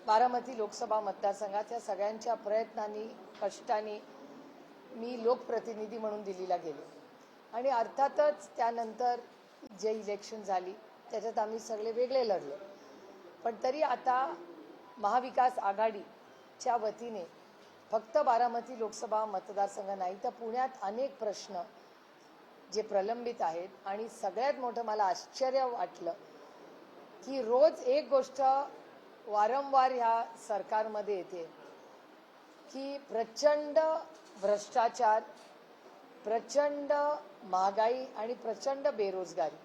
बारामती लोकसभा मतदारसंघाच्या सगळ्यांच्या प्रयत्नांनी कष्टांनी मी लोकप्रतिनिधी म्हणून दिल्लीला गेले आणि अर्थातच त्यानंतर जे इलेक्शन झाली त्याच्यात आम्ही सगळे वेगळे लढलो, पण तरी आता महाविकास आघाडीच्या वतीने फक्त बारामती लोकसभा मतदारसंघ नाही तर पुण्यात अनेक प्रश्न जे प्रलंबित आहेत आणि सगळ्यात मोठं मला आश्चर्य वाटलं की रोज एक गोष्ट वारंवार ह्या सरकारमध्ये येते की प्रचंड भ्रष्टाचार, प्रचंड महागाई आणि प्रचंड बेरोजगारी,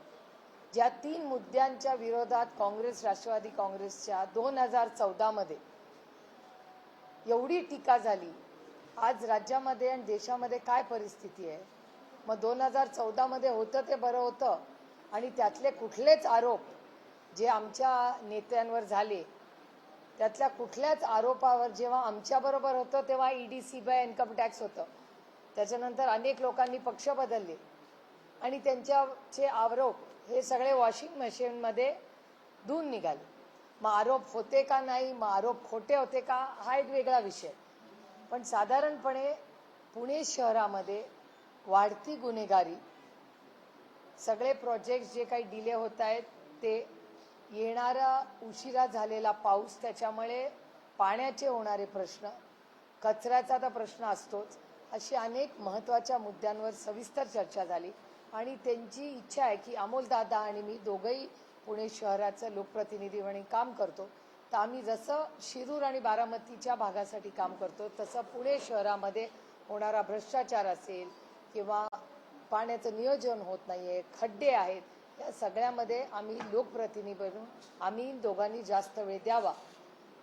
ज्या तीन मुद्द्यांच्या विरोधात काँग्रेस राष्ट्रवादी काँग्रेसच्या 2014 मध्ये एवढी टीका झाली. आज राज्यामध्ये आणि देशामध्ये काय परिस्थिती आहे? मग 2014 मध्ये होतं ते बरं होतं आणि त्यातले कुठलेच आरोप जे आमच्या नेत्यांवर झाले त्यातल्या कुठल्याच आरोपावर जेव्हा आमच्याबरोबर होतं तेव्हा ईडी, सीबीआय, इन्कम टॅक्स होतं, त्याच्यानंतर अनेक लोकांनी पक्ष बदलले आणि त्यांच्याचे आरोप हे सगळे वॉशिंग मशीनमध्ये धुवून निघाले. मग आरोप होते का नाही, मग आरोप खोटे होते का, हा एक वेगळा विषय. पण साधारणपणे पुणे शहरामध्ये वाढती गुन्हेगारी, सगळे प्रोजेक्ट जे काही डिले होत आहेत ते, येणारा उशिरा झालेला पाऊस, त्याच्यामुळे पाण्याचे होणारे प्रश्न, कचऱ्याचा तर प्रश्न असतोच, अशी अनेक महत्त्वाच्या मुद्द्यांवर सविस्तर चर्चा झाली आणि त्यांची इच्छा आहे की अमोलदादा आणि मी दोघंही पुणे शहराचं लोकप्रतिनिधी म्हणून काम करतो, तर आम्ही जसं शिरूर आणि बारामतीच्या भागासाठी काम करतो तसं पुणे शहरामध्ये होणारा भ्रष्टाचार असेल किंवा पाण्याचं नियोजन होत नाही आहे, खड्डे आहेत, या सगळ्यामध्ये आम्ही लोकप्रतिनिधी बनून आम्ही दोघांनी जास्त वेळ द्यावा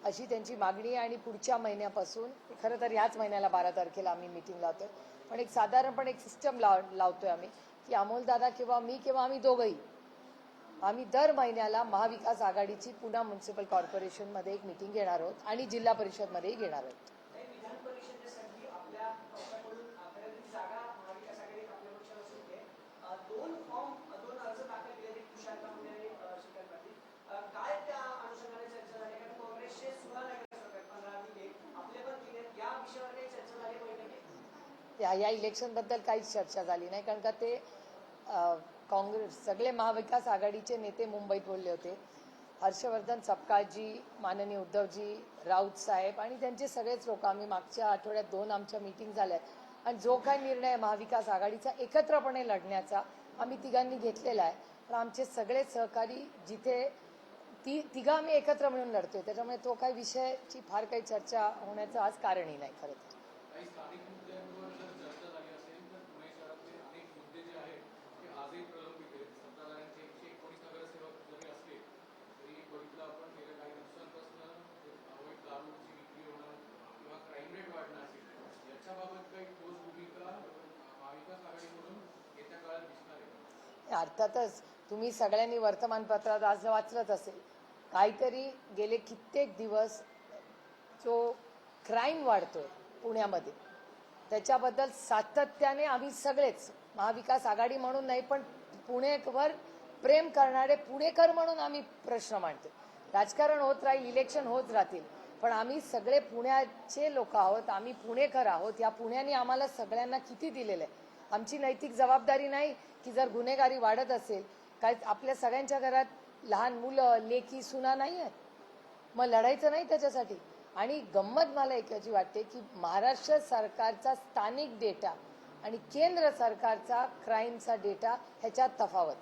अशी त्यांची मागणी आहे. आणि पुढच्या महिन्यापासून, खरं तर ह्याच महिन्याला 12 तारखेला आम्ही मीटिंग लावतोय, पण एक साधारणपणे एक सिस्टम लावतोय आम्ही की अमोलदादा किंवा मी किंवा आम्ही दोघंही आम्ही दर महिन्याला महाविकास आघाडीची पुणे म्युनिसिपल कॉर्पोरेशनमध्ये एक मीटिंग घेणार आहोत आणि जिल्हा परिषदमध्येही घेणार आहोत. या इलेक्शन बद्दल काहीच चर्चा झाली नाही, कारण का ते काँग्रेस सगळे महाविकास आघाडीचे नेते मुंबईत बोलले होते. हर्षवर्धन सपकाळजी, माननीय उद्धवजी, राऊत साहेब आणि त्यांचे सगळेच लोक, आम्ही मागच्या आठवड्यात 2 आमच्या मीटिंग झाल्यात आणि जो काही निर्णय महाविकास आघाडीचा एकत्रपणे लढण्याचा आम्ही तिघांनी घेतलेला आहे, पण आमचे सगळे सहकारी जिथे तिघं आम्ही एकत्र मिळून लढतोय, त्याच्यामुळे तो काही विषयाची फार काही चर्चा होण्याचं आज कारणही नाही. खरं तर अर्थातच तुम्ही सगळ्यांनी वर्तमानपत्रात आज वाचलंच असेल, काहीतरी गेले कित्येक दिवस जो क्राईम वाढतोय पुण्यामध्ये त्याच्याबद्दल सातत्याने आम्ही सगळेच महाविकास आघाडी म्हणून नाही पण पुणेवर प्रेम करणारे पुणेकर म्हणून आम्ही प्रश्न मांडतो. राजकारण होत राहील, इलेक्शन होत राहतील, पण आम्ही सगळे पुण्याचे लोक आहोत, आम्ही पुणेकर आहोत. या पुण्याने आम्हाला सगळ्यांना किती दिलेलं आहे. आमची नैतिक जबाबदारी नाही की जर गुन्हेगारी वाढत असेल, काय आपल्या सगळ्यांच्या घरात लहान मुलं, लेकी, सुना नाही आहेत, मग लढायचं नाही त्याच्यासाठी. आणि गंमत मला एक याची वाटते की महाराष्ट्र सरकारचा स्थानिक डेटा आणि केंद्र सरकारचा क्राईमचा डेटा ह्याच्यात तफावत,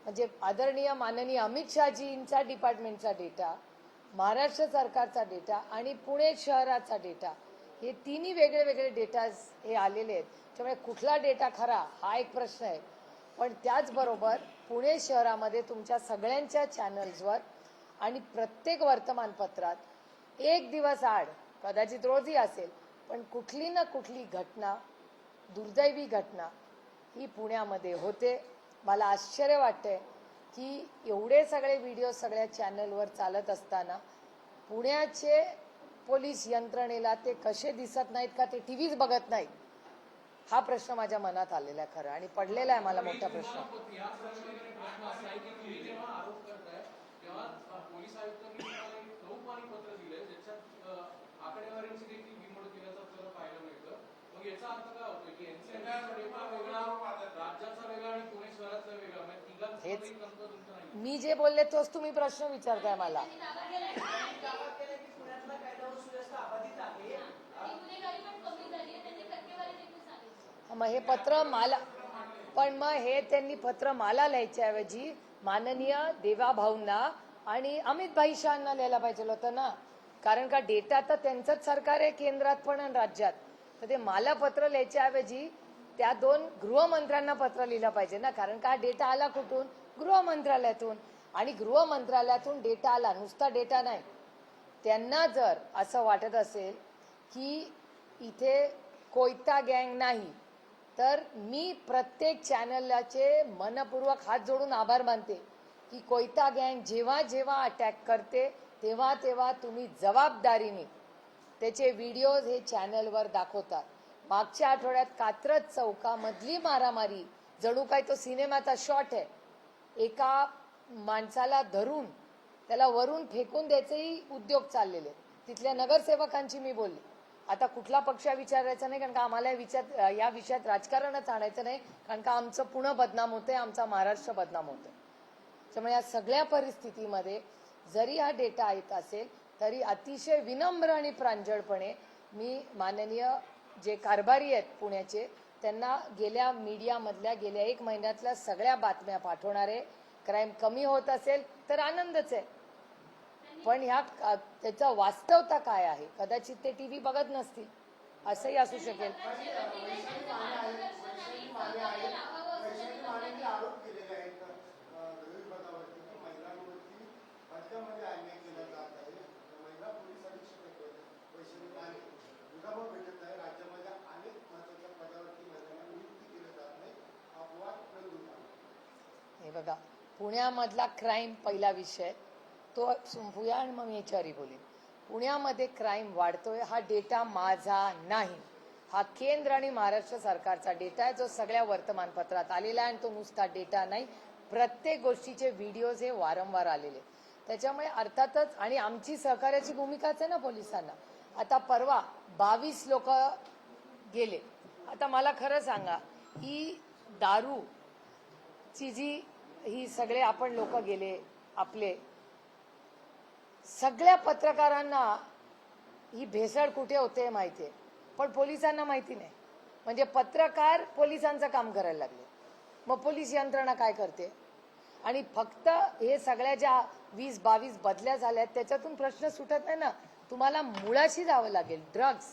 म्हणजे आदरणीय माननीय अमित शहाजींचा डिपार्टमेंटचा डेटा, महाराष्ट्र सरकारचा डेटा आणि पुणे शहराचा डेटा, हे तिन्ही वेगळे वेगळे डेटाज हे आलेले आहेत. त्यामुळे कुठला डेटा खरा हा एक प्रश्न आहे, पण त्याचबरोबर पुणे शहरामध्ये तुमच्या सगळ्यांच्या चॅनल्सवर आणि प्रत्येक वर्तमानपत्रात एक दिवस आड, कदाचित रोजही असेल, पण कुठली ना कुठली घटना, दुर्दैवी घटना ही पुण्यामध्ये होते. मला आश्चर्य वाटते की एवढे सगळे व्हिडिओ सगळ्या चॅनलवर चालत असताना पुण्याचे पोलीस यंत्रणेला ते कसे दिसत नाहीत का, ते टीव्हीच बघत नाहीत, हा प्रश्न माझ्या मनात आलेला आहे खरं, आणि पडलेला आहे मला मोठा प्रश्न. आहेच. मी जे बोलले तोच तुम्ही प्रश्न विचारताय मला. मग हे पत्र मला, पण मग हे त्यांनी पत्र मला लिहायच्याऐवजी माननीय देवाभाऊंना आणि अमित भाई शहांना लिहायला पाहिजे होतं ना. कारण का डेटा तर त्यांचंच सरकार आहे केंद्रात पण आणि राज्यात. तर ते मला पत्र लिहायच्याऐवजी त्या दोन गृहमंत्र्यांना पत्र लिहिलं पाहिजे ना. कारण का डेटा आला कुठून? गृह मंत्रालयातून. आणि गृह मंत्रालयातून डेटा आला, नुसता डेटा नाही. त्यांना जर असं वाटत असेल की इथे कोयता गँग नाही, तर मी प्रत्येक चॅनलचे मनपूर्वक हात जोडून आभार मानते की कोयता गँग जेव्हा जेव्हा अटॅक करते तेव्हा तेव्हा तुम्ही जबाबदारीने त्याचे व्हिडिओज हे चॅनलवर दाखवतात. मागच्या आठवड्यात कात्रज चौकामधली मारामारी जणू काय तो सिनेमाचा शॉट आहे. एका माणसाला धरून त्याला वरून फेकून द्यायचेही उद्योग चाललेले. तिथल्या नगरसेवकांची मी बोलली. आता कुठला पक्ष विचारायचा नाही, कारण का आम्हाला या विषयात राजकारणच आणायचं नाही. कारण का आमचं पुणे बदनाम होतंय, आमचा महाराष्ट्र बदनाम होतोय. त्यामुळे या सगळ्या परिस्थितीमध्ये जरी हा डेटा येत असेल तरी अतिशय विनम्र आणि प्रांजळपणे मी माननीय जे कारभारी आहेत पुण्याचे त्यांना गेल्या मीडियामधल्या गेल्या 1 महिन्यातल्या सगळ्या बातम्या पाठवणारे. क्राईम कमी होत असेल तर आनंदच आहे, पण ह्या त्याचा वास्तवता काय आहे कदाचित ते टीव्ही बघत नसतील, असंही असू शकेल. हे बघा, पुण्यामधला क्राईम पहिला विषय तो संपूया आणि मग मी याच्यावरही बोलीन. पुण्यामध्ये क्राईम वाढतोय हा डेटा माझा नाही, हा केंद्र आणि महाराष्ट्र सरकारचा डेटा आहे जो सगळ्या वर्तमानपत्रात आलेला आहे. आणि तो नुसता डेटा नाही, प्रत्येक गोष्टीचे व्हिडिओज हे वारंवार आलेले. त्याच्यामुळे अर्थातच आणि आमची सहकार्याची भूमिकाच आहे ना पोलिसांना. आता परवा 22 लोक गेले. आता मला खरं सांगा, ही दारूची जी ही सगळे आपण लोक गेले, आपले सगळ्या पत्रकारांना ही भेसळ कुठे होते माहितीये, पण पोलिसांना माहिती नाही. म्हणजे पत्रकार पोलिसांचं काम करायला लागले. मग पोलीस यंत्रणा काय करते? आणि फक्त हे सगळ्या ज्या 20-22 बदल्या झाल्यात त्याच्यातून प्रश्न सुटत नाही ना. तुम्हाला मुळाशी जावं लागेल. ड्रग्ज,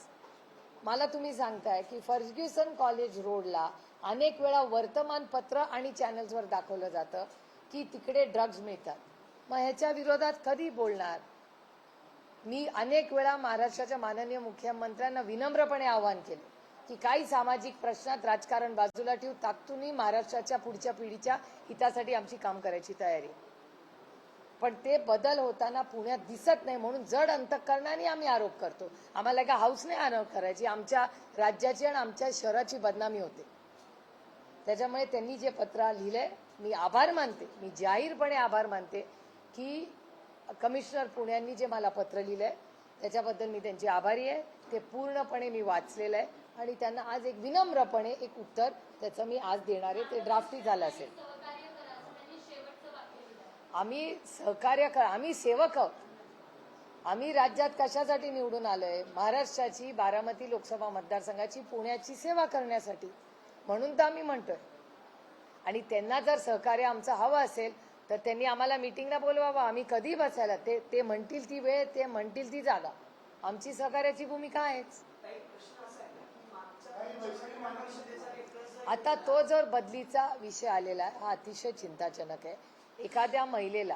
मला तुम्ही सांगताय की फर्ग्युसन कॉलेज रोडला अनेक वेळा वर्तमानपत्र आणि चॅनल्सवर दाखवलं जातं की तिकडे ड्रग्ज मिळतात. मग ह्याच्या विरोधात कधी बोलणार? मी अनेक वेळा महाराष्ट्राच्या माननीय मुख्यमंत्र्यांना विनम्रपणे आवाहन केले की काही सामाजिक प्रश्नात राजकारण बाजूला ठेवून ताकदून महाराष्ट्राच्या पुढच्या पिढीच्या हितासाठी आमची काम करायची तयारी. पण ते बदल होताना पुण्यात दिसत नाही, म्हणून जड अंतःकरणाने आम्ही आरोप करतो. आम्हाला एका हाऊसने आरोप करायची, आमच्या राज्याची आणि आमच्या शहराची बदनामी होते. त्याच्यामुळे त्यांनी जे पत्र लिहिलंय मी आभार मानते, मी जाहीरपणे आभार मानते की कमिशनर पुण्यांनी जे मला पत्र लिहिलंय त्याच्याबद्दल मी त्यांची आभारी आहे. ते पूर्णपणे मी वाचलेलं आहे आणि त्यांना आज एक विनम्रपणे एक उत्तर त्याचं मी आज देणार आहे. ते ड्राफ्टही झालं असेल. आम्ही सहकार्य आम्ही सेवक आहोत. आम्ही राज्यात कशासाठी निवडून आलोय? महाराष्ट्राची 12मती लोकसभा मतदारसंघाची पुण्याची सेवा करण्यासाठी, म्हणून तर आम्ही म्हणतोय. आणि त्यांना जर सहकार्य आमचं हवं असेल तर त्यांनी आम्हाला मीटिंगला बोलवावं. आम्ही कधी बसायला, ते म्हणतील ती वेळ, ते म्हणतील ती जागा. आमची सहकार्याची भूमिका आहेच. आता तो जर बदलीचा विषय आलेला आहे हा अतिशय चिंताजनक आहे. एखाद्या महिलेला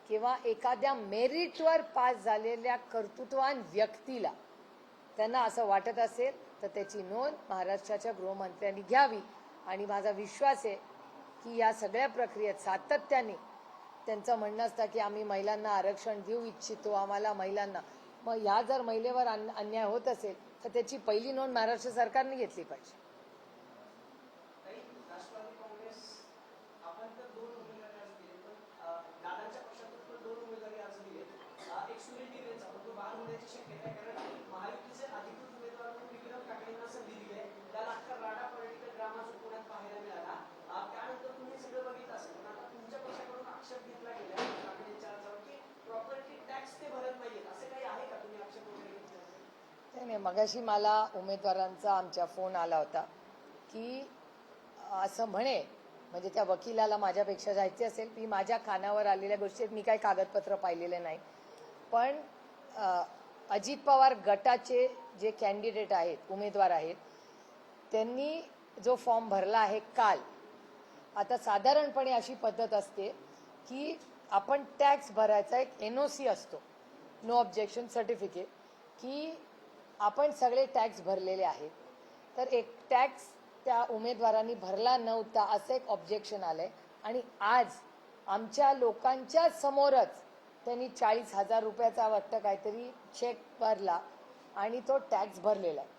किंवा एखाद्या मेरिटवर पास झालेल्या कर्तृत्ववान व्यक्तीला त्यांना असं वाटत असेल तर त्याची नोंद महाराष्ट्राच्या गृहमंत्र्यांनी घ्यावी. आणि माझा विश्वास आहे की या सगळ्या प्रक्रियेत सातत्याने त्यांचं म्हणणं असतं की आम्ही महिलांना आरक्षण देऊ इच्छितो, आम्हाला महिलांना. मग ह्या जर महिलेवर अन्याय होत असेल तर त्याची पहिली नोंद महाराष्ट्र सरकारने घेतली पाहिजे. आक्षेप घेतला गेला ठाकरेंच्या अर्जावर की प्रॉपर्टी टॅक्स ते भरत नाहीयेत, असे काही आहे का? तुम्ही आक्षेप वगैरे घेतला? नाही, मगाशी मला उमेदवारांचा आमच्या फोन आला होता की असं म्हणे, म्हणजे त्या वकिलाला माझ्यापेक्षा जायचे असेल, मी माझ्या कानावर आलेल्या गोष्टी, मी काही कागदपत्र पाहिलेले नाही, पण अजित पवार गटाचे जे कॅन्डिडेट आहेत, उमेदवार आहेत, त्यांनी जो फॉर्म भरला आहे काल, आता साधारणपणे अशी पद्धत असते की आपण टॅक्स भरायचा एक NOC असतो, नो ऑब्जेक्शन सर्टिफिकेट, की आपण सगळे टॅक्स भरलेले आहेत, तर एक टॅक्स त्या उमेदवारांनी भरला नव्हता असं एक ऑब्जेक्शन आलंय आणि आज आमच्या लोकांच्या समोरच त्यांनी 40,000 रुपयाचा वाटतं काहीतरी चेक भरला आणि तो टॅक्स भरलेला आहे.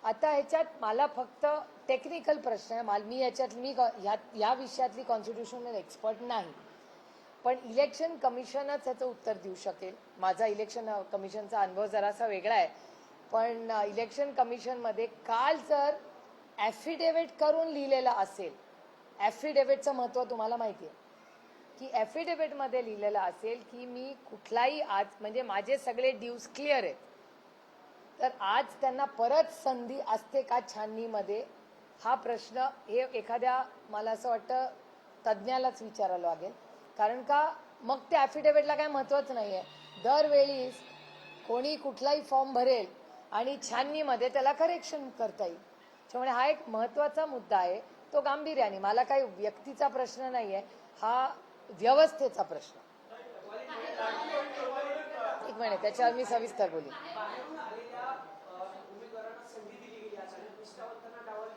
आता ह्याच्यात मला फक्त टेक्निकल प्रश्न आहे, मी या विषयातली कॉन्स्टिट्यूशनल एक्सपर्ट नाही, पण इलेक्शन कमिशनच ह्याचं उत्तर देऊ शकेल. माझा इलेक्शन कमिशनचा अनुभव जरासा वेगळा आहे, पण इलेक्शन कमिशनमध्ये काल जर ॲफिडेव्हिट करून लिहिलेलं असेल, ॲफिडेव्हिटचं महत्त्व तुम्हाला माहिती आहे की ॲफिडेव्हिटमध्ये लिहिलेलं असेल की मी कुठलाही आज, म्हणजे माझे सगळे ड्यूज क्लिअर आहेत, तर आज त्यांना परत संधी असते का छाननीमध्ये, हा प्रश्न हे एखाद्या, मला असं वाटतं, तज्ज्ञालाच विचारायला लागेल. कारण का मग त्या ॲफिडेव्हिटला काय महत्त्वच नाही आहे. दरवेळी कोणी कुठलाही फॉर्म भरेल आणि छाननीमध्ये त्याला करेक्शन करता येईल. त्यामुळे हा एक महत्त्वाचा मुद्दा आहे, तो गांभीर्याने, मला काही व्यक्तीचा प्रश्न नाही आहे, हा व्यवस्थेचा प्रश्न. एक मिनिट, त्याच्यावर मी सविस्तर बोलेन. बाहेरून आलेल्या उमेदवारांना संधी दिली गेली, अचानक निष्ठावंतांना डावललं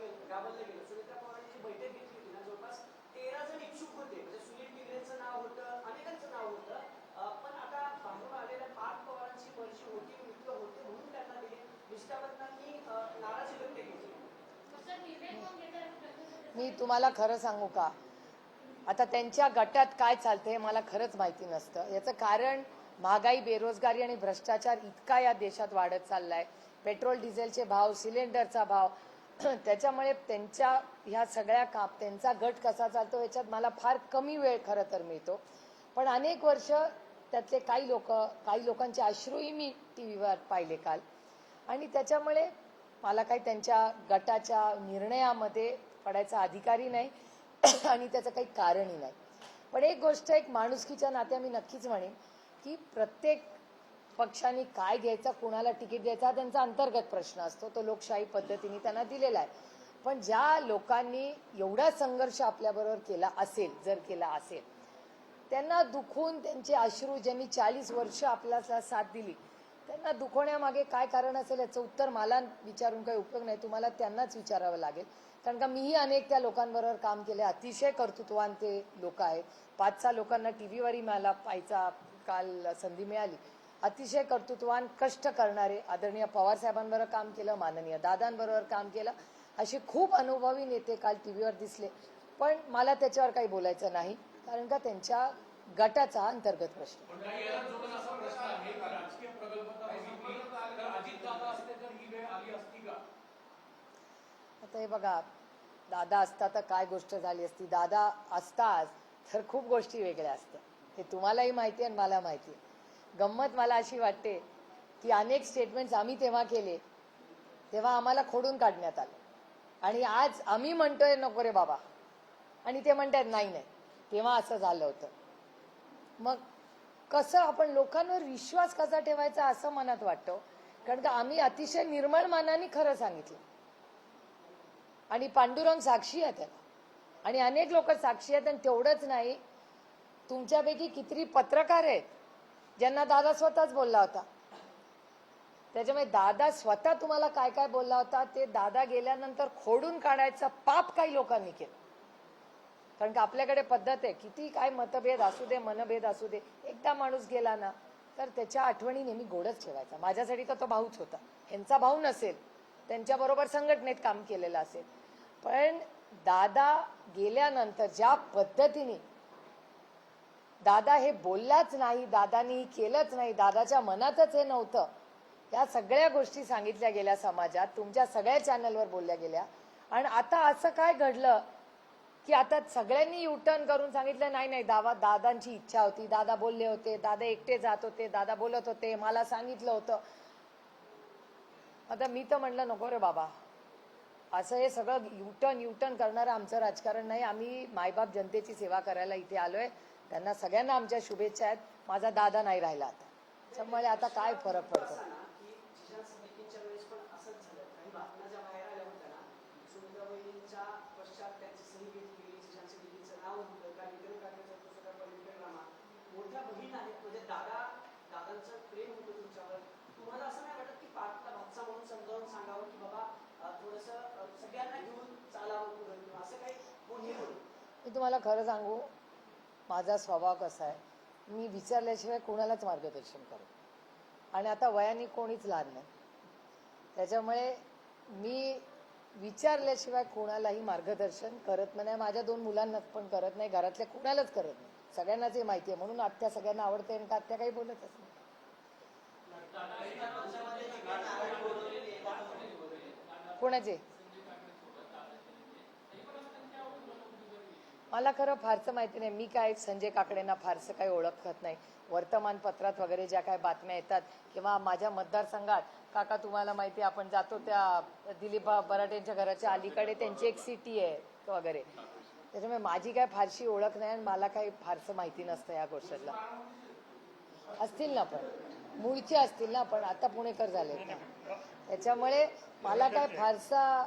गेलं. सुनेत्रा पवारांची जी बैठक घेतली होती ना, जवळपास 13 जण इच्छुक होते, म्हणजे सुनील टिंगरेंचं नाव होतं, अनेकांचं नाव होतं, पण आता बाहेरून आलेल्या पार्थ पवारांची मर्जी होती, मित्र होते म्हणून त्यांना दिली. निष्ठावंतांनी नाराजी व्यक्त केली. मी तुम्हाला खरं सांगू का, आता त्यांच्या गटात काय चालतंय हे मला खरंच माहिती नसतं. याचं कारण महागाई, बेरोजगारी आणि भ्रष्टाचार इतका या देशात वाढत चाललाय, पेट्रोल डिझेलचे भाव, सिलेंडरचा भाव, त्याच्यामुळे त्यांच्या ह्या सगळ्या त्यांचा गट कसा चालतो याच्यात मला फार कमी वेळ खरं तर मिळतो. पण अनेक वर्ष त्यातले काही लोकांचे अश्रूही मी TV वर पाहिले काल, आणि त्याच्यामुळे मला काही त्यांच्या गटाच्या निर्णयामध्ये पडायचा अधिकारही नाही आणि त्याचं काही कारणही नाही. पण एक गोष्ट, एक माणुसकीच्या नात्या मी नक्कीच म्हणेन की प्रत्येक पक्षाने काय घ्यायचा, कुणाला तिकीट द्यायचा हा त्यांचा अंतर्गत प्रश्न असतो, तो लोकशाही पद्धतीने त्यांना दिलेला आहे. पण ज्या लोकांनी एवढा संघर्ष आपल्याबरोबर केला असेल, जर केला असेल, त्यांना दुखून त्यांचे अश्रू, ज्यांनी 40 वर्ष आपल्याला साथ दिली, त्यांना दुखवण्यामागे काय कारण असेल याचं उत्तर मला विचारून काही उपयोग नाही, तुम्हाला त्यांनाच विचारावं लागेल. कारण का मीही अनेक त्या लोकांबरोबर काम केले, अतिशय कर्तृत्ववान ते लोक आहेत. 5-6 लोकांना TV वरही मला पाहायचा काल संधी मिळाली. अतिशय कर्तृत्ववान, कष्ट करणारे, आदरणीय पवार साहेबांबरोबर काम केलं, माननीय दादांबरोबर काम केलं, असे खूप अनुभवी नेते काल TV वर दिसले. पण मला त्याच्यावर काही बोलायचं नाही, कारण का त्यांच्या गटाचा अंतर्गत प्रश्न. आता हे बघा, दादा असता तर काय गोष्ट झाली असती, दादा असताच तर खूप गोष्टी वेगळ्या असत्या, हे तुम्हालाही माहिती आहे आणि मला माहिती आहे. गंमत मला अशी वाटते की अनेक स्टेटमेंट्स आम्ही तेव्हा केले, तेव्हा आम्हाला खोडून काढण्यात आलं, आणि आज आम्ही म्हणतोय नको रे बाबा, आणि ते म्हणतात नाही नाही तेव्हा असं झालं होतं. मग कसं आपण लोकांवर विश्वास कसा ठेवायचा असं मनात वाटतं, कारण का आम्ही अतिशय निर्मळ मनाने खरं सांगितलं, आणि पांडुरंग साक्षी आहे त्याला, आणि अनेक लोक साक्षी आहेत. आणि तेवढंच नाही, तुमच्यापैकी किती पत्रकार आहेत ज्यांना दादा स्वतःच बोलला होता. त्याच्यामुळे दादा स्वतः तुम्हाला काय काय बोलला होता ते दादा गेल्यानंतर खोडून काढायचं पाप काही लोकांनी केलं. कारण का आपल्याकडे पद्धत आहे, किती काय मतभेद असू दे, मनभेद असू दे, एकदा माणूस गेला ना तर त्याच्या आठवणी नेहमी गोडच ठेवायचा. माझ्यासाठी तर तो भाऊच होता, यांचा भाऊ नसेल, त्यांच्याबरोबर संघटनेत काम केलेलं असेल, पण दादा गेल्यानंतर ज्या पद्धतीने दादा हे बोललाच नाही, दादानी केलंच नाही, दादाच्या मनातच हे नव्हतं, या सगळ्या गोष्टी सांगितल्या गेल्या समाजात, तुमच्या सगळ्या चॅनलवर बोलल्या गेल्या. आणि आता असं काय घडलं की आता सगळ्यांनी युटर्न करून सांगितलं नाही नाही दादांची इच्छा होती, दादा बोलले होते, दादा एकटे जात होते, दादा बोलत होते, मला सांगितलं होतं. आता मी तर म्हणलं नको रे बाबा, असं हे सगळं युटर्न करणारं आमचं राजकारण नाही. आम्ही मायबाप जनतेची सेवा करायला इथे आलोय. त्यांना सगळ्यांना आमच्या शुभेच्छा आहेत. माझा दादा नाही राहिला आता, त्यामुळे आता काय फरक पडतो. की जिल्हा समितीच्या वेळेस पण असंच झालं. काही बातम्या ज्या बाहेर आल्या होत्या ना, सुनीताबाईंच्या पश्चात त्यांची सही घेतली गेली, जिल्हा समितीचं नाव होतं, काही इतर कार्याचा तो सगळा परिक्रमा. मोठ्या बहीण आहेत, म्हणजे दादांचं प्रेम होतं तुमच्यावर. तुम्हाला असं नाही वाटत की पाठला भातचा म्हणून समजावून सांगावं की बाबा थोडंसं सगळ्यांना घेऊन चालावं पुढे, किंवा असं काही मोठी होईल? मी तुम्हाला खरं सांगू, माझा स्वभाव कसा आहे, मी विचारल्याशिवाय कोणालाच मार्गदर्शन करत. आणि आता वयाने कोणीच लहान नाही, त्याच्यामुळे मी विचारल्याशिवाय कोणालाही मार्गदर्शन करत नाही. माझ्या 2 मुलांना पण करत नाही, घरातल्या कोणालाच करत नाही. सगळ्यांनाच हे माहिती आहे, म्हणून आत्या सगळ्यांना आवडते आणि आत्या काही बोलतच नाही. कोणाचे? मला खरं फारसं माहिती नाही. मी काय संजय काकडेंना फारसं काही ओळखत नाही. वर्तमानपत्रात वगैरे ज्या काही बातम्या येतात किंवा माझ्या मतदारसंघात, काका तुम्हाला माहिती आहे आपण जातो त्या दिलीप बराटेंच्या घराच्या अलीकडे त्यांची एक सिटी आहे वगैरे, त्याच्यामुळे माझी काय फारशी ओळख नाही आणि मला काही फारसं माहिती नसतं या गोष्टीला. असतील ना, पण मूळचे असतील ना, पण आता पुणेकर झालेत ना, त्याच्यामुळे मला काय फारसा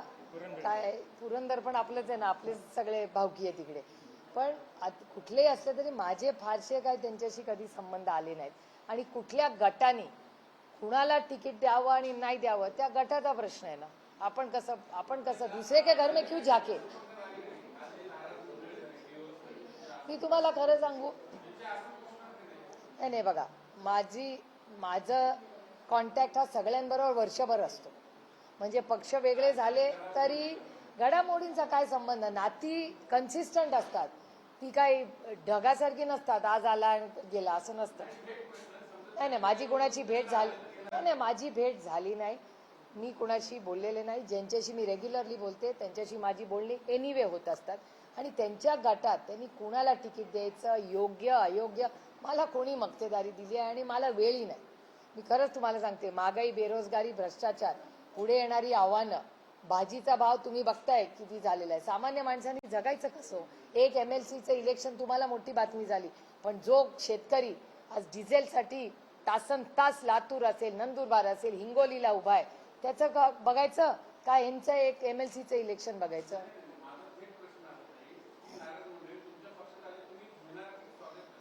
काय पुरंदर पण आपलंच आहे ना, आपले सगळे भावकी आहे तिकडे. पण कुठलेही असले तरी माझे फारसे काय त्यांच्याशी कधी संबंध आले नाहीत. आणि कुठल्या गटाने कुणाला तिकीट द्यावं आणि नाही द्यावं त्या गटाचा प्रश्न आहे ना. आपण कसं दुसरे के घर में क्यों जाके. मी तुम्हाला खरं सांगू, नाही बघा, माझं कॉन्टॅक्ट हा सगळ्यांबरोबर वर्षभर असतो. म्हणजे पक्ष वेगळे झाले तरी घडामोडींचा काय संबंध. नाती कन्सिस्टंट असतात, ती काही ढगासारखी नसतात, आज आला आणि गेला असं नसतं. नाही माझी कोणाची भेट झाली नाही, माझी भेट झाली नाही. मी कोणाशी बोललेले नाही. ज्यांच्याशी मी रेग्युलरली बोलते त्यांच्याशी माझी बोलणी एनिवे होत असतात. आणि त्यांच्या गटात त्यांनी कुणाला तिकीट द्यायचं, योग्य अयोग्य, मला कोणी मक्तेदारी दिली आहे आणि मला वेळही नाही. मी खरंच तुम्हाला सांगते, महागाई, बेरोजगारी, भ्रष्टाचार, पुढे येणारी आव्हानं, भाजीचा भाव तुम्ही बघताय किती झालेला आहे. सामान्य माणसांनी जगायचं कसं. एक MLCचं इलेक्शन तुम्हाला मोठी बातमी झाली, पण जो शेतकरी आज डिझेलसाठी तासन तास लातूर असेल, नंदुरबार असेल, हिंगोलीला उभा आहे, त्याचं बघायचं का यांचं एक MLCचं इलेक्शन बघायचं.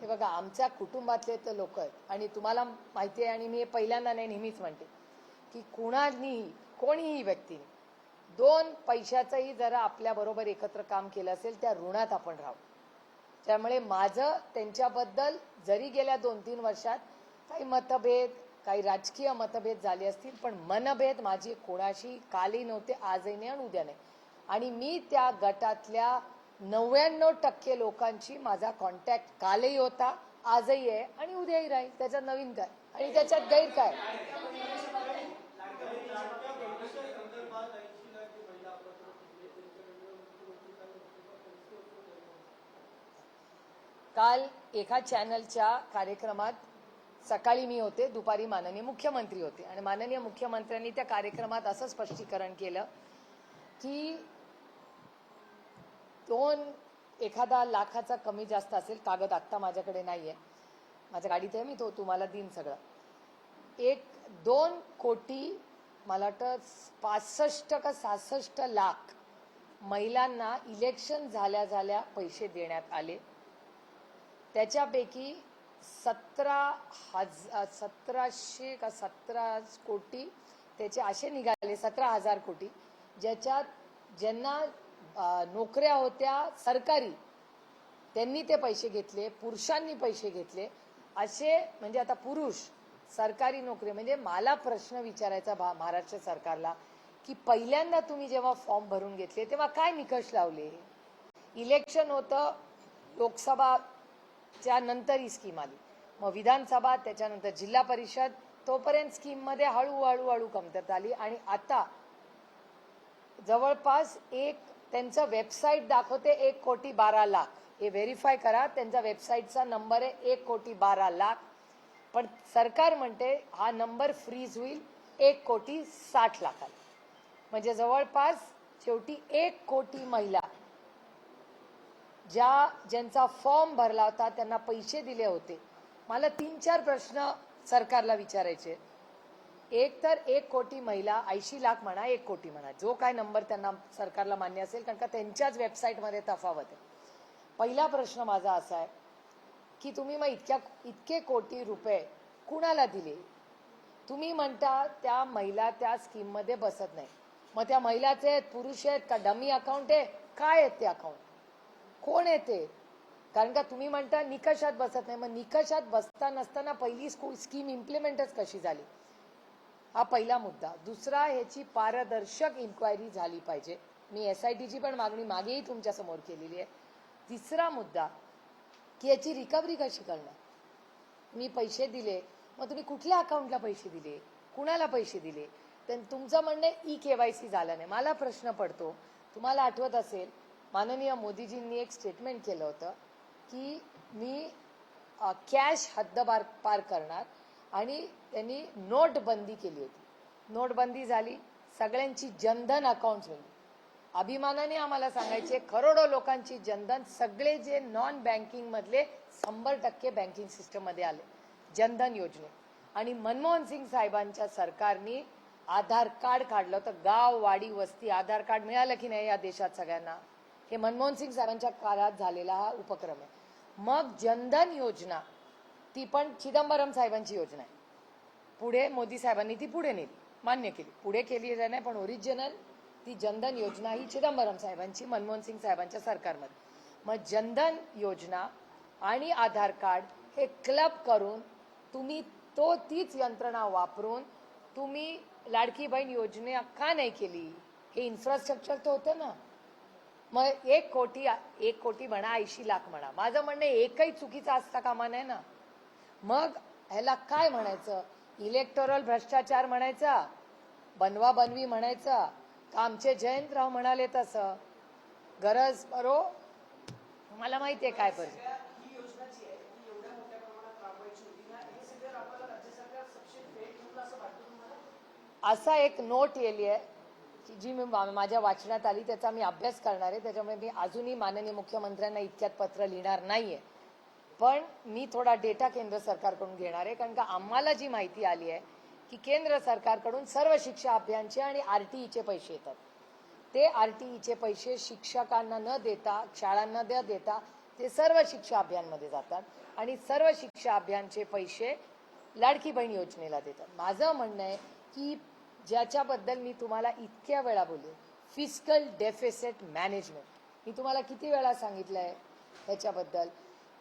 हे बघा, आमच्या कुटुंबातले तर लोक आहेत आणि तुम्हाला माहिती आहे, आणि मी पहिल्यांदा नाही नेहमीच म्हणते की कोणीही व्यक्तीने 2 पैशाचंही जरा आपल्या बरोबर एकत्र काम केलं असेल त्या ऋणात आपण राहू. त्यामुळे माझं त्यांच्याबद्दल जरी गेल्या 2-3 वर्षात काही मतभेद, काही राजकीय मतभेद झाले असतील, पण मनभेद माझी कोणाशी कालही नव्हते, आजही नाही आणि उद्या नाही. आणि मी त्या गटातल्या 99% लोकांची माझा कॉन्टॅक्ट कालही होता, आजही आहे आणि उद्याही राहील. त्याच्यात नवीन काय आणि त्याच्यात गैर काय. काल एका चॅनलच्या कार्यक्रमात सकाळी मी होते, दुपारी माननीय मुख्यमंत्री होते आणि माननीय मुख्यमंत्र्यांनी त्या कार्यक्रमात असं स्पष्टीकरण केलं की एखादा लाखाचा कमी जास्त असेल, कागद आत्ता माझ्याकडे नाहीये, माझ्या गाडीत आहे, मी तो तुम्हाला देईन सगळं. 1-2 कोटी, मला वाटतं 65 का 66 लाख महिलांना इलेक्शन झाल्या पैसे देण्यात आले. त्याच्यापैकी 1700 का 17 कोटी त्याचे असे निघाले, 17,000 कोटी, ज्यांना नोकऱ्या होत्या सरकारी, त्यांनी ते पैसे घेतले, पुरुषांनी पैसे घेतले असे. म्हणजे आता पुरुष सरकारी नोकरी, म्हणजे मला प्रश्न विचारायचा महाराष्ट्र सरकारला की पहिल्यांदा तुम्ही जेव्हा फॉर्म भरून घेतले तेव्हा काय निकष लावले. इलेक्शन होतं, लोकसभाच्या नंतर ही स्कीम आली, मग विधानसभा, त्याच्यानंतर जिल्हा परिषद, तोपर्यंत स्कीममध्ये हळूहळू कमतरता आली आणि आता जवळपास 1 त्यांचं वेबसाईट दाखवते 1,12,00,000. हे व्हेरीफाय करा, त्यांचा वेबसाईटचा नंबर आहे 1,12,00,000. पण सरकार म्हणते हा नंबर फ्रीज होईल 1,60,00,000. म्हणजे जवळपास शेवटी 1 कोटी महिला ज्यांचा फॉर्म भरला होता, त्यांना पैसे दिले होते. मला 3-4 प्रश्न सरकारला विचारायचे. एक तर 1 कोटी महिला, 80,00,000 म्हणा 1 कोटी म्हणा, जो काय नंबर त्यांना सरकारला मान्य असेल, कारण का त्यांच्याच वेबसाईटमध्ये तफावत आहे. पहिला प्रश्न माझा असा आहे की तुम्ही मग इतके कोटी रुपये कुणाला दिले? तुम्ही म्हणता त्या महिला त्या स्कीममध्ये बसत नाही. मग त्या महिलाचे आहेत, पुरुष आहेत का, डमी अकाउंट आहे, काय आहेत ते अकाउंट, कोण आहे ते? कारण का तुम्ही म्हणता निकषात बसत नाही. मग निकषात बसता नसताना पहिली स्कीम इम्प्लिमेंटच कशी झाली? हा पहिला मुद्दा. दुसरा, ह्याची पारदर्शक इन्क्वायरी झाली पाहिजे. मी SITची पण मागणी मागेही तुमच्या समोर केलेली आहे. तिसरा मुद्दा की याची रिकव्हरी कशी करणार? मी पैसे दिले, मग तुम्ही कुठल्या अकाउंटला पैसे दिले, कुणाला पैसे दिले? तुमचं म्हणणं EKYC झालं नाही. मला प्रश्न पडतो, तुम्हाला आठवत असेल माननीय मोदीजींनी एक स्टेटमेंट केलं होतं की मी कॅश हद्दपार पार करणार, आणि त्यांनी नोटबंदी केली होती. नोटबंदी झाली, सगळ्यांची जनधन अकाउंट्स होती. अभिमानाने आम्हाला सांगायचे करोडो लोकांची जनधन, सगळे जे नॉन बँकिंग मधले 100% बँकिंग सिस्टम मध्ये आले जनधन योजने. आणि मनमोहन सिंग साहेबांच्या सरकारने आधार कार्ड काढलं होतं. गाव, वाडी, वस्ती आधार कार्ड मिळालं की नाही या देशात सगळ्यांना? हे मनमोहन सिंग साहेबांच्या काळात झालेला हा उपक्रम आहे. मग जनधन योजना, ती पण चिदंबरम साहेबांची योजना आहे. पुढे मोदी साहेबांनी ती पुढे नेली, मान्य केली, पुढे केली नाही, पण ओरिजिनल ती जनधन योजना ही चिदंबरम साहेबांची मनमोहन सिंग साहेबांच्या सरकारमध्ये. मग जनधन योजना आणि आधार कार्ड हे क्लब करून तुम्ही तीच यंत्रणा वापरून तुम्ही लाडकी बहीण योजना का नाही केली? हे इन्फ्रास्ट्रक्चर तर होतं ना. मग 1 कोटी म्हणा, 80,00,000 म्हणा, माझं म्हणणं एकही चुकीचा असता कामा नये ना. मग ह्याला काय म्हणायचं? इलेक्टोरल भ्रष्टाचार म्हणायचा, बनवा बनवी म्हणायचा, का आमचे जयंतराव म्हणाले तसं? गरज बरो मला माहिती आहे काय परिस्थिती. ही योजना जी आहे ती एवढ्या मोठ्या प्रमाणात राबवायची होती ना, हे सगळं राबवायला राज्य सरकार सक्षम वेळ ठेवलं असं वाटतं तुम्हाला? असा एक नोट येली आहे की जी मी माझ्या वाचनात आली, त्याचा मी अभ्यास करणार आहे. त्याच्यामुळे मी अजूनही माननीय मुख्यमंत्र्यांना इतक्यात पत्र लिहिणार नाहीये. पण मी थोडा डेटा केंद्र सरकारकडून घेणार आहे, कारण का आम्हाला जी माहिती आली आहे की केंद्र सरकारकडून सर्व शिक्षा अभियानचे आणि RTEचे पैसे येतात. ते RTEचे पैसे शिक्षकांना न देता, शाळांना न देता ते सर्व शिक्षा अभियानमध्ये जातात, आणि सर्व शिक्षा अभियानचे पैसे लाडकी बहीण योजनेला देतात. माझं म्हणणं आहे की ज्याच्याबद्दल मी तुम्हाला इतक्या वेळा बोलले, फिस्कल डेफिसिट मॅनेजमेंट, मी तुम्हाला किती वेळा सांगितलंय ह्याच्याबद्दल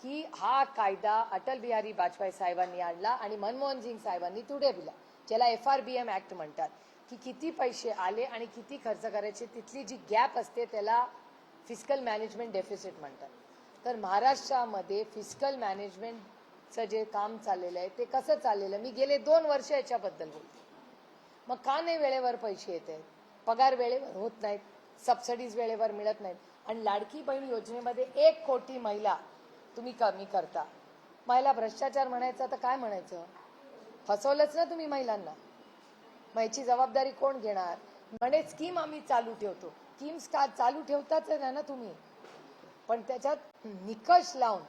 की हा कायदा अटल बिहारी वाजपेयी साहेबांनी आणला आणि मनमोहन सिंग साहेबांनी पुढे दिला, ज्याला FRBM ऍक्ट म्हणतात, की किती पैसे आले आणि किती खर्च करायचे, तिथली जी गॅप असते त्याला फिस्कल मॅनेजमेंट डेफिसिट म्हणतात. तर महाराष्ट्रामध्ये फिस्कल मॅनेजमेंटचं जे काम चाललेलं आहे ते कसं चाललेलं, मी गेले 2 वर्ष याच्याबद्दल बोलते. मग का नाही वेळेवर पैसे येत आहेत? पगार वेळेवर होत नाहीत, सबसिडीज वेळेवर मिळत नाहीत, आणि लाडकी बहीण योजनेमध्ये 1 कोटी महिला तुम्ही कमी करता. महिला भ्रष्टाचार म्हणायचं तर काय म्हणायचं? फसवलंच ना तुम्ही महिलांना. मग याची जबाबदारी कोण घेणार? म्हणे स्कीम आम्ही चालू ठेवतो. स्कीम्स का चालू ठेवताच नाही ना तुम्ही, पण त्याच्यात निकष लावून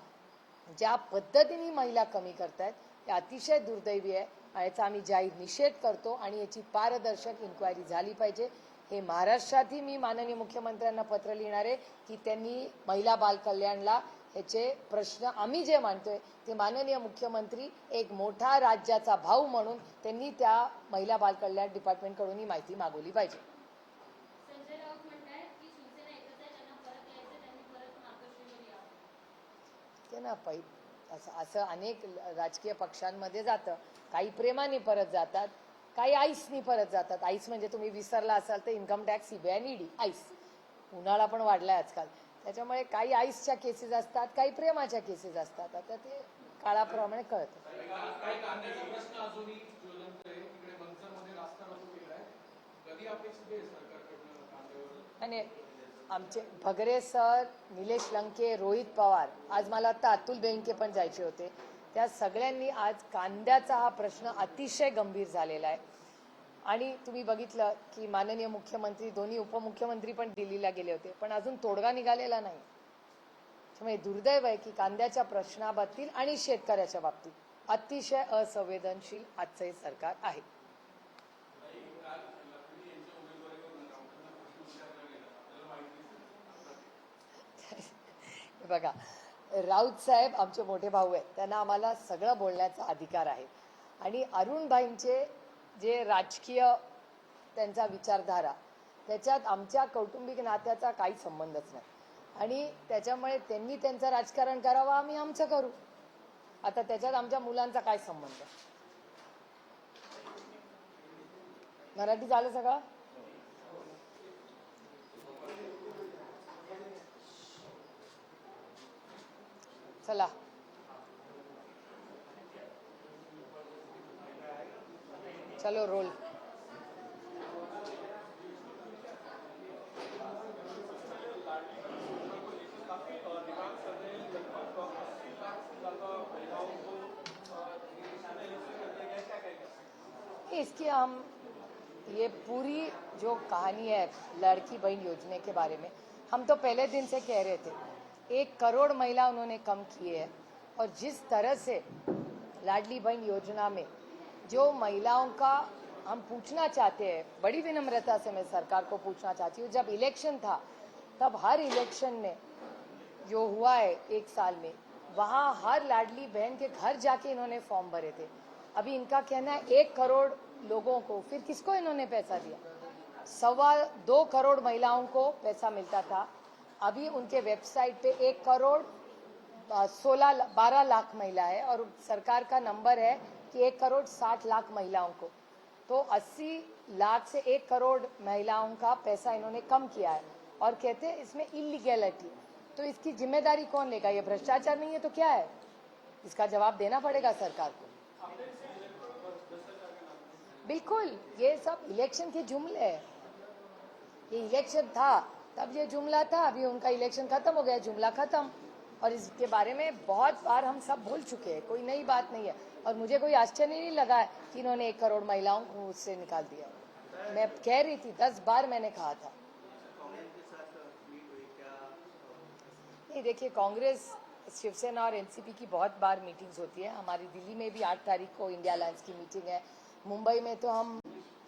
ज्या पद्धतीने महिला कमी करतायत ते अतिशय दुर्दैवी आहे. याचा आम्ही जाहीर निषेध करतो, आणि याची पारदर्शक इन्क्वायरी झाली पाहिजे. हे महाराष्ट्रातही मी माननीय मुख्यमंत्र्यांना पत्र लिहिणार आहे की त्यांनी महिला बाल कल्याणला ह्याचे प्रश्न आम्ही जे मांडतोय ते माननीय मुख्यमंत्री एक मोठा राज्याचा भाऊ म्हणून त्यांनी त्या महिला बाल कल्याण डिपार्टमेंटकडून ही माहिती मागवली पाहिजे. संजय राऊत म्हणतात की शिवसेना एकच आहे, त्यांना परत यायचं, त्यांनी परत मातोश्रीवर यावं. ते ना असं अनेक राजकीय पक्षांमध्ये जातं. काही प्रेमाने परत जातात, काही आईसनी परत जातात. आईस म्हणजे तुम्ही विसरला असाल तर इन्कम टॅक्स, CBI आणि ED. आईस उन्हाळा पण वाढलाय आजकाल, त्याच्यामुळे काही आईसच्या केसेस असतात, काही प्रेमाच्या केसेस असतात. आता ते काळाप्रमाणे कळतं. आणि आमचे भगरे सर, निलेश लंके, रोहित पवार, आज मला आता अतुल बेनके पण जायचे होते, त्या सगळ्यांनी आज कांद्याचा हा प्रश्न अतिशय गंभीर झालेला आहे. आणि तुम्ही बघितलं की माननीय मुख्यमंत्री, दोन्ही उपमुख्यमंत्री पण दिल्लीला गेले होते, पण अजून तोडगा निघालेला नाही. त्यामुळे दुर्दैव आहे की कांद्याच्या प्रश्नाबाबतीत आणि शेतकऱ्याच्या बाबतीत अतिशय असंवेदनशील आजचं हे सरकार आहे. बघा, राऊत साहेब आमचे मोठे भाऊ आहेत, त्यांना आम्हाला सगळं बोलण्याचा अधिकार आहे. आणि अरुणभाईंचे जे राजकीय त्यांचा विचारधारा, त्याच्यात आमच्या कौटुंबिक नात्याचा काही संबंधच नाही. आणि त्याच्यामुळे त्यांनी त्यांचं राजकारण करावं, आम्ही आमचं करू. आता त्याच्यात आमच्या मुलांचा काय संबंध? मराठी झालं सगळं? चला, चलो रोल. इसकी हम ये पूरी जो कहानी है लड़की बहन योजना के बारे में, हम तो पहले दिन से कह रहे थे 1 करोड़ महिला उन्होंने कम किए हैं. और जिस तरह से लाडली बहन योजना में जो महिलाओं का हम पूछना चाहते हैं, बड़ी विनम्रता से मैं सरकार को पूछना चाहती हूँ, जब इलेक्शन था तब हर इलेक्शन में जो हुआ है 1 साल में, वहाँ हर लाडली बहन के घर जाके इन्होंने फॉर्म भरे थे. अभी इनका कहना है 1 करोड़ लोगों को, फिर किसको इन्होंने पैसा दिया? 2.25 करोड़ महिलाओं को पैसा मिलता था. अभी उनके वेबसाइट पे 1 करोड़ 12 लाख महिला है और सरकार का नंबर है कि 1 करोड़ 60 लाख महिलाओं को. तो 80 लाख से 1 करोड़ महिलाओं का पैसा इन्होंने कम किया है और कहते हैं इसमें इलीगैलिटी. तो इसकी जिम्मेदारी कौन लेगा? ये भ्रष्टाचार नहीं है तो क्या है? इसका जवाब देना पड़ेगा सरकार को. बिल्कुल, ये सब इलेक्शन के जुमले हैं. ये इलेक्शन था तब ये जुमला था, अभी उनका इलेक्शन खत्म हो गया, जुमला खत्म. और इसके बारे में बहुत बार हम सब भूल चुके हैं, कोई नई बात नहीं है. और मुझे कोई आश्चर्य नहीं लगा है कि इन्होंने 1 करोड़ महिलाओं को उससे निकाल दिया. मैं कह रही थी, 10 बार मैंने कहा था. नहीं, देखिए, कांग्रेस, शिवसेना और एनसीपी की बहुत बार मीटिंग्स होती है. हमारी दिल्ली में भी 8 तारीख को इंडिया अलायंस की मीटिंग है. मुंबई में तो हम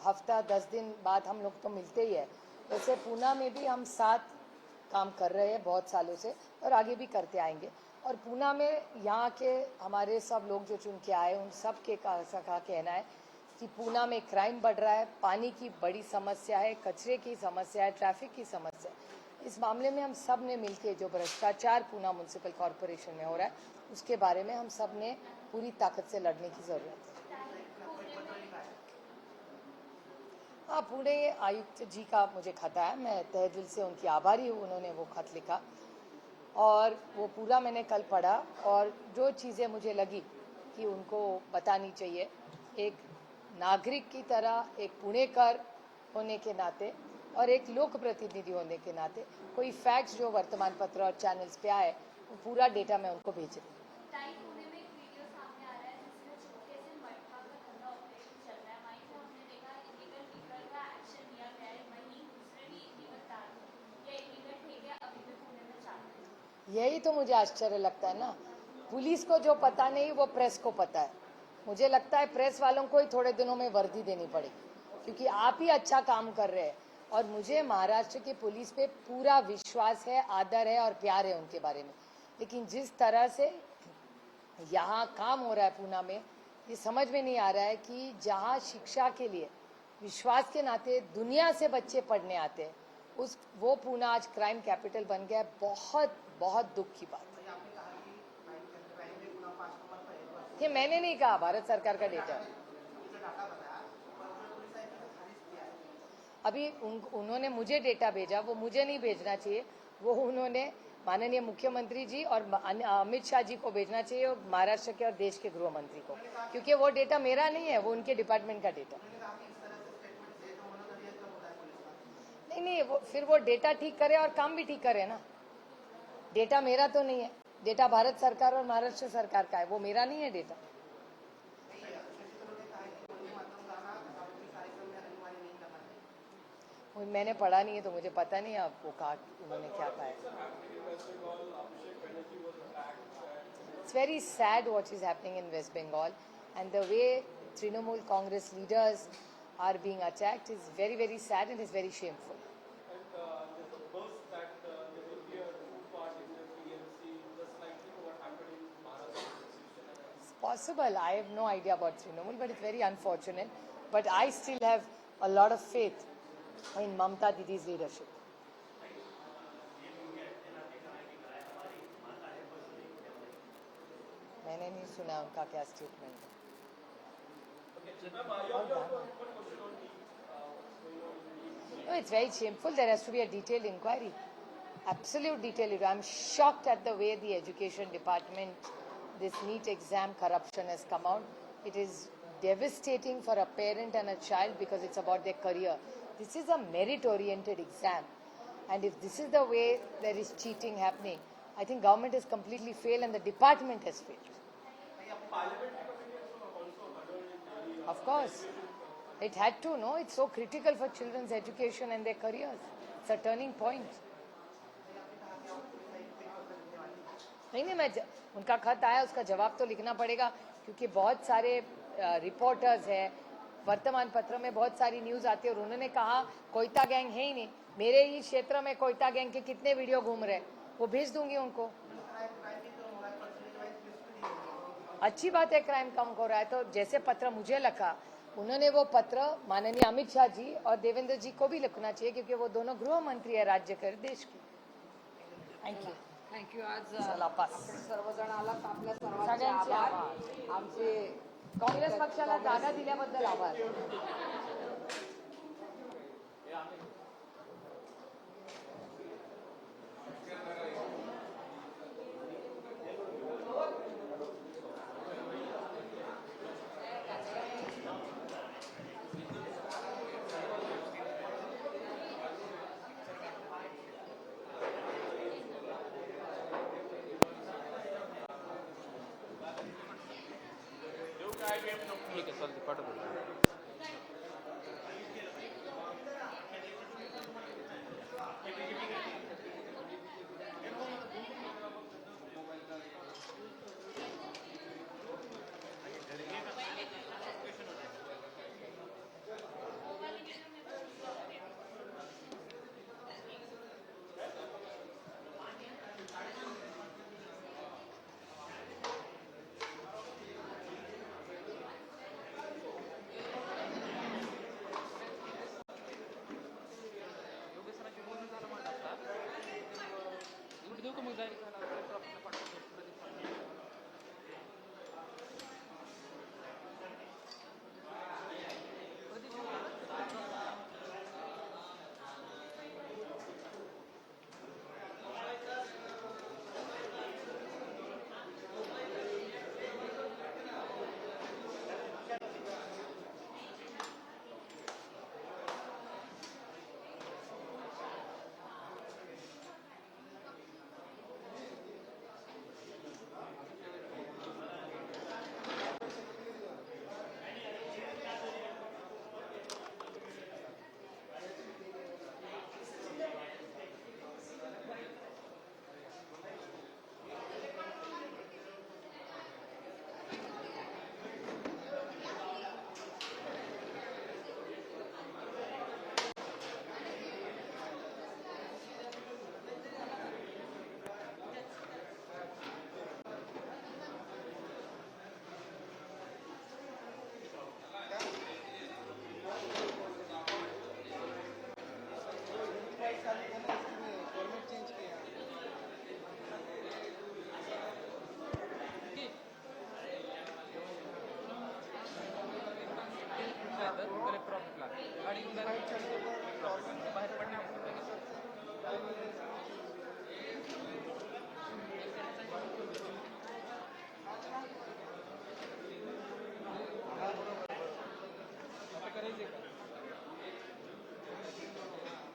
हफ्ता 10 दिन बाद हम लोग तो मिलते ही है. वैसे पूना में भी हम साथ काम कर रहे हैं बहुत सालों से और आगे भी करते आएंगे. और पूना में यहाँ के हमारे सब लोग जो चुन के आए, उन सब के का कहना है कि पूना में क्राइम बढ़ रहा है, पानी की बड़ी समस्या है, कचरे की समस्या है, ट्रैफिक की समस्या है. इस मामले में हम सब ने मिलकर जो भ्रष्टाचार पूना म्यूनसिपल कॉरपोरेशन में हो रहा है, उसके बारे में हम सब ने पूरी ताकत से लड़ने की ज़रूरत है. हाँ, पुणे आयुक्त जी का मुझे खत आया, मैं तहे दिल से उनकी आभारी हूँ. उन्होंने वो खत लिखा और वो पूरा मैंने कल पढ़ा. और जो चीज़ें मुझे लगी कि उनको बतानी चाहिए, एक नागरिक की तरह, एक पुणेकर होने के नाते और एक लोक प्रतिनिधि होने के नाते, कोई फैक्ट्स जो वर्तमान पत्र और चैनल्स पे आए, वो पूरा डेटा मैं उनको भेज रही हूँ. पुणे में एक वीडियो सामने आ रहा है जिसमें छोटे से मटका का धंधा ऑपरेशन चल रहा है. वहीं पे हमने देखा इलीगल लीकर का एक्शन लिया गया है, वहीं दूसरे भी इलीगल दारू या इलीगल ठेके अभी भी पुणे में चल रहे हैं. यही तो मुझे आश्चर्य लगता है ना. पुलिस को जो पता नहीं वो प्रेस को पता है. मुझे लगता है प्रेस वालों को ही थोड़े दिनों में वर्दी देनी पड़ेगी, क्योंकि आप ही अच्छा काम कर रहे हैं. और मुझे महाराष्ट्र की पुलिस पे पूरा विश्वास है, आदर है और प्यार है उनके बारे में. लेकिन जिस तरह से यहाँ काम हो रहा है पूना में, ये समझ में नहीं आ रहा है कि जहाँ शिक्षा के लिए विश्वास के नाते दुनिया से बच्चे पढ़ने आते हैं, वो पूना आज क्राइम कैपिटल बन गया है. बहुत बहुत दुख की बात है. ये मैंने नहीं कहा, भारत सरकार का डेटा है. अभी उन्होंने मुझे डेटा भेजा, वो मुझे नहीं भेजना चाहिए, वो उन्होंने माननीय मुख्यमंत्री जी और अमित शाह जी को भेजना चाहिए, और महाराष्ट्र के और देश के गृह मंत्री को, क्योंकि वो डेटा मेरा नहीं है, वो उनके डिपार्टमेंट का डेटा. नहीं, फिर वो डेटा ठीक करे और काम भी ठीक करे ना। डेटा मेरा तो नहीं है, डेटा भारत सरकार और महाराष्ट्र सरकार का है, वो मेरा नहीं है डेटा। मैंने पढ़ा नहीं है तो मुझे पता नहीं आपको कहा उन्होंने क्या कहा है। It's very sad what is happening in West Bengal, and the way Trinamool Congress leaders are being attacked is very, very sad and is very shameful. There's a buzz that there will be a two-part in the TMC, just like what happened in Maharashtra. It's possible. I have no idea about Trinamool, but it's very unfortunate. But I still have a lot of faith in Mamta Didi's leadership. मैंने नहीं सुना उनका क्या statement है। No, it's very shameful. There has to be a detailed inquiry. Absolute detailed inquiry. I'm shocked at the way the education department, this NEET exam corruption has come out. It is devastating for a parent and a child because it's about their career. This is a merit-oriented exam. And if this is the way there is cheating happening, I think government has completely failed and the department has failed. Of course. It had to, no? It's so critical for children's education and their careers. It's a turning point. नहीं, मैं उनका खत आया, उसका जवाब तो लिखना पड़ेगा क्योंकि बहुत सारे रिपोर्टर्स हैं, वर्तमान पत्र में बहुत सारी न्यूज़ आती है और उन्होंने कहा कोयता गैंग है ही नहीं। मेरे ही क्षेत्र में कोयता गैंग के कितने वीडियो घूम रहे, वो भेज दूंगी उनको। अच्छी बात है, क्राइम कम हो रहा है। तो जैसे पत्र मुझे लिखा, उन्होंने वो पत्र माननीय अमित शाह जी और देवेंद्र जी को भी लिखना चाहिए क्योंकि वो दोनों गृह मंत्री है राज्य के, देश की। थँक्यू। आज चला पास। आपण सर्वजण आलात, आपल्या सर्वांचे सगळ्यांचे आभार। आभार। आमचे काँग्रेस पक्षाला जागा दिल्याबद्दल आभार। ठीक आहे, चालते, पाठवतो.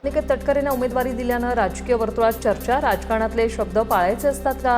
निकेत तटकरेंना उमेदवारी दिल्यानं राजकीय वर्तुळात चर्चा, राजकारणातले शब्द पाळायचे असतात का?